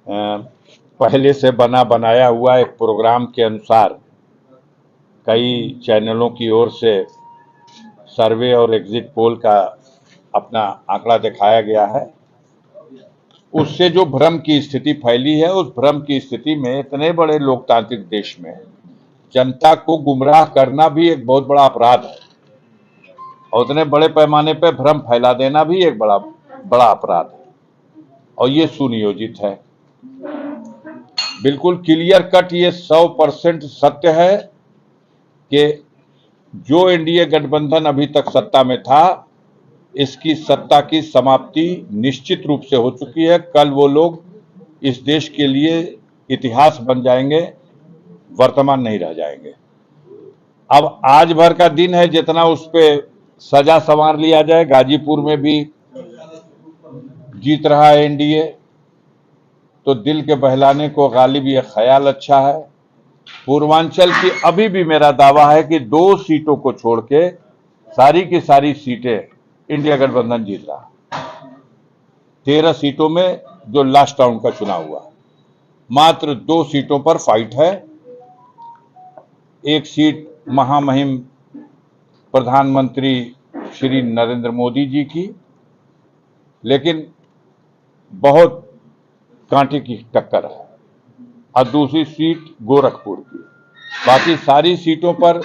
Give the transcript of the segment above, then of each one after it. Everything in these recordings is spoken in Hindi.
पहले से बना बनाया हुआ एक प्रोग्राम के अनुसार कई चैनलों की ओर से सर्वे और एग्जिट पोल का अपना आंकड़ा दिखाया गया है। उससे जो भ्रम की स्थिति फैली है, उस भ्रम की स्थिति में इतने बड़े लोकतांत्रिक देश में जनता को गुमराह करना भी एक बहुत बड़ा अपराध है और उतने बड़े पैमाने पर भ्रम फैला देना भी एक बड़ा बड़ा अपराध है और ये सुनियोजित है। बिल्कुल क्लियर कट ये 100% सत्य है कि जो एनडीए गठबंधन अभी तक सत्ता में था, इसकी सत्ता की समाप्ति निश्चित रूप से हो चुकी है। कल वो लोग इस देश के लिए इतिहास बन जाएंगे, वर्तमान नहीं रह जाएंगे। अब आज भर का दिन है, जितना उस पर सजा संवार लिया जाए। गाजीपुर में भी जीत रहा है एनडीए, तो दिल के बहलाने को गालिब ये ख्याल अच्छा है। पूर्वांचल की अभी भी मेरा दावा है कि 2 सीटों को छोड़ के सारी की सारी सीटें इंडिया गठबंधन जीत रहा। 13 सीटों में जो लास्ट राउंड का चुनाव हुआ, मात्र 2 सीटों पर फाइट है। एक सीट महामहिम प्रधानमंत्री श्री नरेंद्र मोदी जी की, लेकिन बहुत कांटे की टक्कर है, और दूसरी सीट गोरखपुर की। बाकी सारी सीटों पर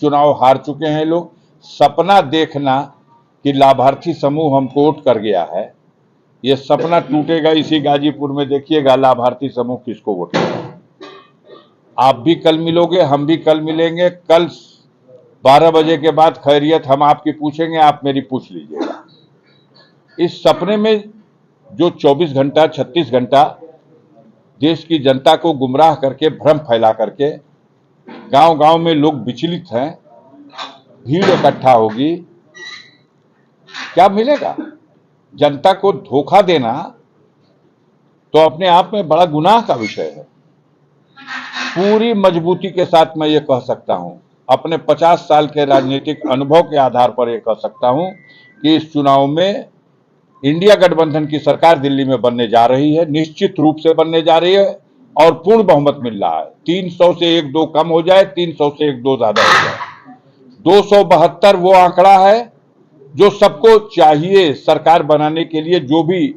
चुनाव हार चुके हैं लोग। सपना देखना कि लाभार्थी समूह हमको वोट कर गया है, ये सपना टूटेगा इसी गाजीपुर में। देखिएगा लाभार्थी समूह किसको वोट करेगा। आप भी कल मिलोगे, हम भी कल मिलेंगे। कल 12 बजे के बाद खैरियत हम आपकी पूछेंगे, आप मेरी पूछ लीजिएगा। इस सपने में जो 24 घंटा 36 घंटा देश की जनता को गुमराह करके, भ्रम फैला करके गांव गांव में लोग विचलित हैं, भीड़ इकट्ठा होगी, क्या मिलेगा? जनता को धोखा देना तो अपने आप में बड़ा गुनाह का विषय है। पूरी मजबूती के साथ मैं ये कह सकता हूं, अपने 50 साल के राजनीतिक अनुभव के आधार पर यह कह सकता हूं कि इस चुनाव में इंडिया गठबंधन की सरकार दिल्ली में बनने जा रही है, निश्चित रूप से बनने जा रही है और पूर्ण बहुमत मिल रहा है। 300 से 1-2 कम हो जाए, 300 से 1-2 ज्यादा हो जाए। 272 वो आंकड़ा है जो सबको चाहिए सरकार बनाने के लिए। जो भी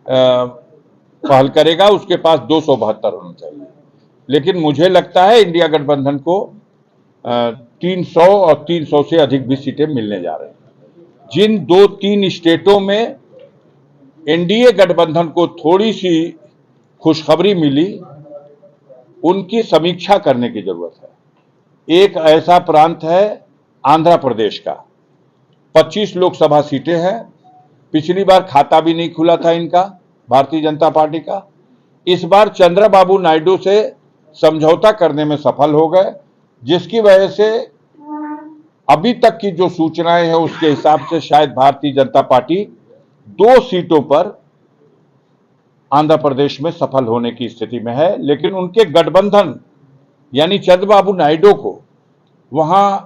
पहल करेगा उसके पास 272 होना चाहिए, लेकिन मुझे लगता है इंडिया गठबंधन को 300 और 300 से अधिक भी सीटें मिलने जा रही हैं। जिन 2-3 स्टेटों में एनडीए गठबंधन को थोड़ी सी खुशखबरी मिली, उनकी समीक्षा करने की जरूरत है। एक ऐसा प्रांत है आंध्र प्रदेश का, 25 लोकसभा सीटें हैं। पिछली बार खाता भी नहीं खुला था इनका, भारतीय जनता पार्टी का। इस बार चंद्रबाबू नायडू से समझौता करने में सफल हो गए, जिसकी वजह से अभी तक की जो सूचनाएं हैं उसके हिसाब से शायद भारतीय जनता पार्टी 2 सीटों पर आंध्र प्रदेश में सफल होने की स्थिति में है। लेकिन उनके गठबंधन यानी चंद्रबाबू नायडू को वहां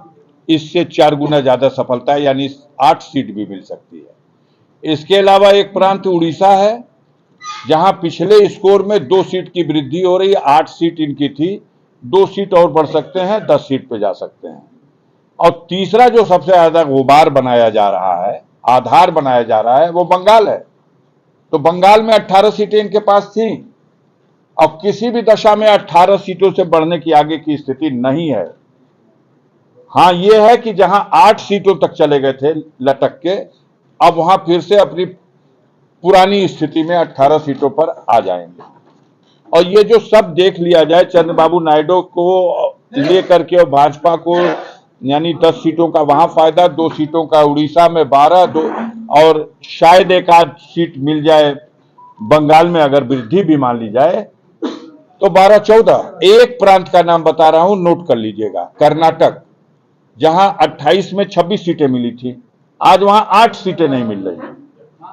इससे 4 गुना ज्यादा सफलता है, यानी 8 सीट भी मिल सकती है। इसके अलावा एक प्रांत उड़ीसा है, जहां पिछले स्कोर में 2 सीट की वृद्धि हो रही है। 8 सीट इनकी थी, 2 सीट और बढ़ सकते हैं, 10 सीट पे जा सकते हैं। और तीसरा जो सबसे ज्यादा गुबार बनाया जा रहा है, आधार बनाया जा रहा है, वो बंगाल है। तो बंगाल में 18 सीटें इनके पास थी, अब किसी भी दशा में 18 सीटों से बढ़ने की आगे की स्थिति नहीं है। हां, यह है कि जहां 8 सीटों तक चले गए थे लटक के, अब वहां फिर से अपनी पुरानी स्थिति में 18 सीटों पर आ जाएंगे। और ये जो सब देख लिया जाए, चंद्रबाबू नायडू को लेकर के और भाजपा को, यानी 10 सीटों का वहां फायदा, 2 सीटों का उड़ीसा में, 12 और शायद एक आध सीट मिल जाए बंगाल में, अगर वृद्धि भी मान ली जाए तो 12-14। एक प्रांत का नाम बता रहा हूं, नोट कर लीजिएगा, कर्नाटक, जहां 28 में 26 सीटें मिली थी, आज वहां 8 सीटें नहीं मिल रही।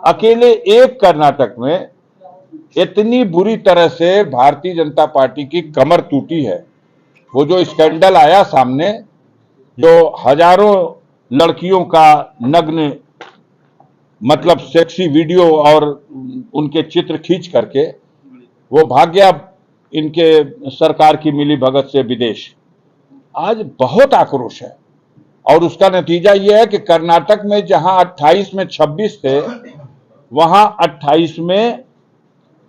अकेले एक कर्नाटक में इतनी बुरी तरह से भारतीय जनता पार्टी की कमर टूटी है। वो जो स्कैंडल आया सामने, जो हजारों लड़कियों का नग्न मतलब सेक्सी वीडियो और उनके चित्र खींच करके वो भाग गया इनके सरकार की मिली भगत से विदेश। आज बहुत आक्रोश है और उसका नतीजा यह है कि कर्नाटक में जहां 28 में 26 थे, वहां 28 में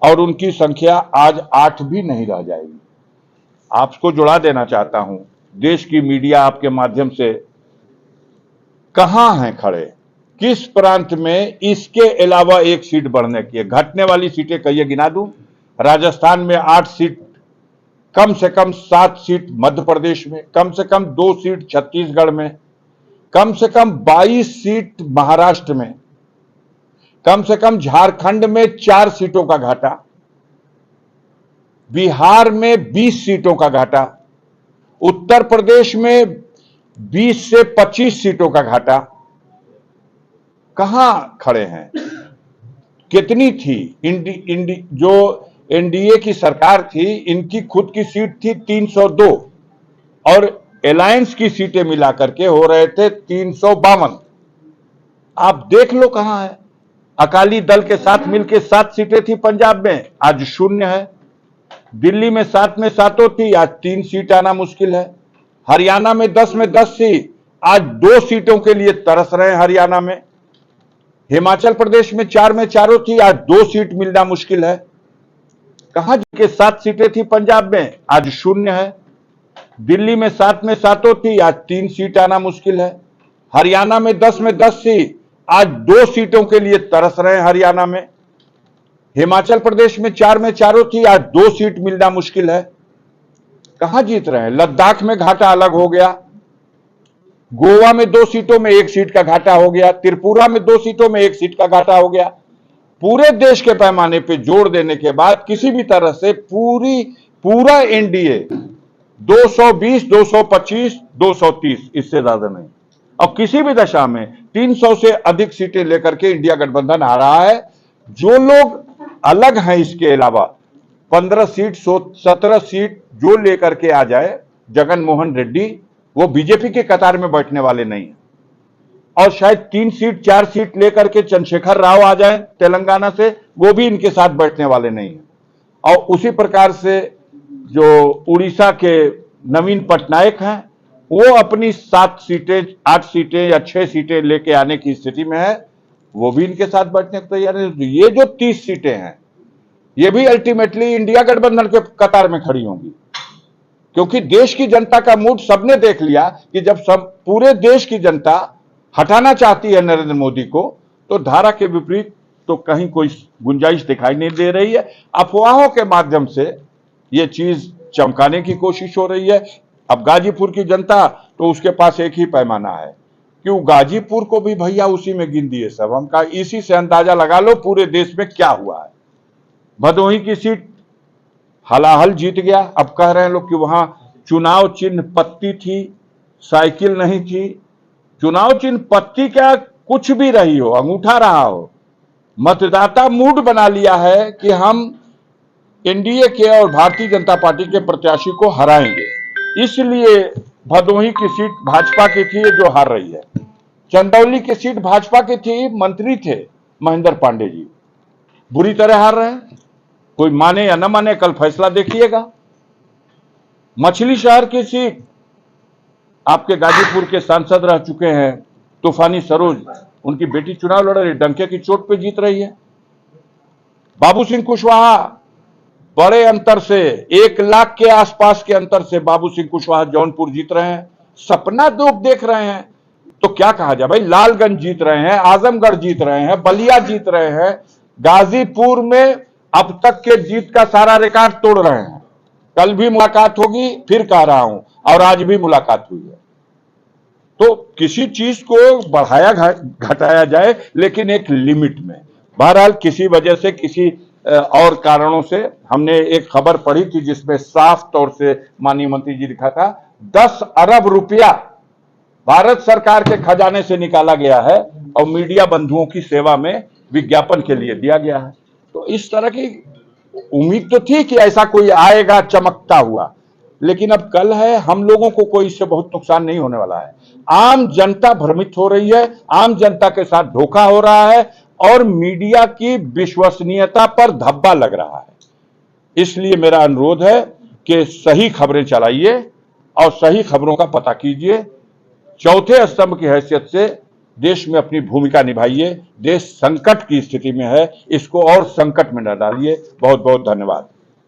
और उनकी संख्या आज 8 भी नहीं रह जाएगी। आपको जुड़ा देना चाहता हूं, देश की मीडिया आपके माध्यम से कहां हैं खड़े, किस प्रांत में इसके अलावा एक सीट बढ़ने की है। घटने वाली सीटें कहिए, गिना दूं। राजस्थान में 8 सीट, कम से कम 7 सीट मध्य प्रदेश में, कम से कम 2 सीट छत्तीसगढ़ में, कम से कम 22 सीट महाराष्ट्र में, कम से कम झारखंड में 4 सीटों का घाटा, बिहार में 20 सीटों का घाटा, उत्तर प्रदेश में 20 से 25 सीटों का घाटा। कहां खड़े हैं? कितनी थी जो एनडीए की सरकार थी, इनकी खुद की सीट थी 302 और अलायंस की सीटें मिलाकर के हो रहे थे 352। आप देख लो कहां है। अकाली दल के साथ मिलकर 7 सीटें थी पंजाब में, आज 0 है। दिल्ली में 7 में 7 थी, आज 3 सीट आना मुश्किल है। हरियाणा में 10 में 10 थी, आज 2 सीटों के लिए तरस रहे हैं हरियाणा में। हिमाचल प्रदेश में 4 में 4 थी, आज 2 सीट मिलना मुश्किल है। कहां के 7 सीटें थी पंजाब में, आज 0 है। दिल्ली में 7 में 7 थी, आज 3 सीट आना मुश्किल है। हरियाणा में 10 थी, आज 2 सीटों के लिए तरस रहे हैं हरियाणा में। हिमाचल प्रदेश में 4 में 4 थी, आज 2 सीट मिलना मुश्किल है। कहां जीत रहे हैं? लद्दाख में घाटा अलग हो गया, गोवा में 2 सीटों में 1 सीट का घाटा हो गया, त्रिपुरा में 2 सीटों में 1 सीट का घाटा हो गया। पूरे देश के पैमाने पे जोड़ देने के बाद किसी भी तरह से पूरा एनडीए 220, 225, 230, इससे ज्यादा नहीं, और किसी भी दशा में 300 से अधिक सीटें लेकर के इंडिया गठबंधन आ रहा है। जो लोग अलग हैं इसके अलावा 15 सीट 17 सीट जो लेकर के आ जाए, जगन मोहन रेड्डी वो बीजेपी के कतार में बैठने वाले नहीं है। और शायद 3 सीट 4 सीट लेकर के चंद्रशेखर राव आ जाए तेलंगाना से, वो भी इनके साथ बैठने वाले नहीं है। और उसी प्रकार से जो उड़ीसा के नवीन पटनायक हैं, वो अपनी 7 सीटें 8 सीटें या 6 सीटें लेके आने की स्थिति में है, वो भी इनके साथ बैठने को तैयार है। ये जो 30 सीटें हैं, ये भी अल्टीमेटली इंडिया गठबंधन के कतार में खड़ी होंगी, क्योंकि देश की जनता का मूड सबने देख लिया कि जब सब पूरे देश की जनता हटाना चाहती है नरेंद्र मोदी को, तो धारा के विपरीत तो कहीं कोई गुंजाइश दिखाई नहीं दे रही है। अफवाहों के माध्यम से यह चीज चमकाने की कोशिश हो रही है। अब गाजीपुर की जनता तो उसके पास एक ही पैमाना है, क्यों गाजीपुर को भी भैया उसी में गिन दिए सब। हम कहा इसी से अंदाजा लगा लो पूरे देश में क्या हुआ है। भदोही की सीट हलाहल जीत गया। अब कह रहे हैं लोग कि वहां चुनाव चिन्ह पत्ती थी, साइकिल नहीं थी। चुनाव चिन्ह पत्ती क्या, कुछ भी रही हो, अंगूठा रहा हो, मतदाता मूड बना लिया है कि हम एनडीए के और भारतीय जनता पार्टी के प्रत्याशी को हराएंगे। इसलिए भदोही की सीट भाजपा की थी जो हार रही है। चंदौली की सीट भाजपा की थी, मंत्री थे महेंद्र पांडे जी, बुरी तरह हार रहे हैं। कोई माने या न माने, कल फैसला देखिएगा। मछली शहर की सीट आपके गाजीपुर के सांसद रह चुके हैं तूफानी सरोज, उनकी बेटी चुनाव लड़ रही, डंके की चोट पे जीत रही है। बाबू सिंह कुशवाहा बड़े अंतर से 1 लाख के आसपास के अंतर से बाबू सिंह कुशवाहा जौनपुर जीत रहे हैं। सपना लोग देख रहे हैं तो क्या कहा जाए भाई। लालगंज जीत रहे हैं, आजमगढ़ जीत रहे हैं, बलिया जीत रहे हैं, गाजीपुर में अब तक के जीत का सारा रिकॉर्ड तोड़ रहे हैं। कल भी मुलाकात होगी, फिर कह रहा हूं, और आज भी मुलाकात हुई है। तो किसी चीज को बढ़ाया घटाया जाए, लेकिन एक लिमिट में। बहरहाल किसी वजह से, किसी और कारणों से, हमने एक खबर पढ़ी थी जिसमें साफ तौर से माननीय मंत्री जी लिखा था 10 अरब रुपया भारत सरकार के खजाने से निकाला गया है और मीडिया बंधुओं की सेवा में विज्ञापन के लिए दिया गया है। तो इस तरह की उम्मीद तो थी कि ऐसा कोई आएगा चमकता हुआ, लेकिन अब कल है, हम लोगों को कोई इससे बहुत नुकसान नहीं होने वाला है। आम जनता भ्रमित हो रही है, आम जनता के साथ धोखा हो रहा है और मीडिया की विश्वसनीयता पर धब्बा लग रहा है। इसलिए मेरा अनुरोध है कि सही खबरें चलाइए और सही खबरों का पता कीजिए। चौथे स्तंभ की हैसियत से देश में अपनी भूमिका निभाइए। देश संकट की स्थिति में है, इसको और संकट में न डालिए। बहुत बहुत धन्यवाद।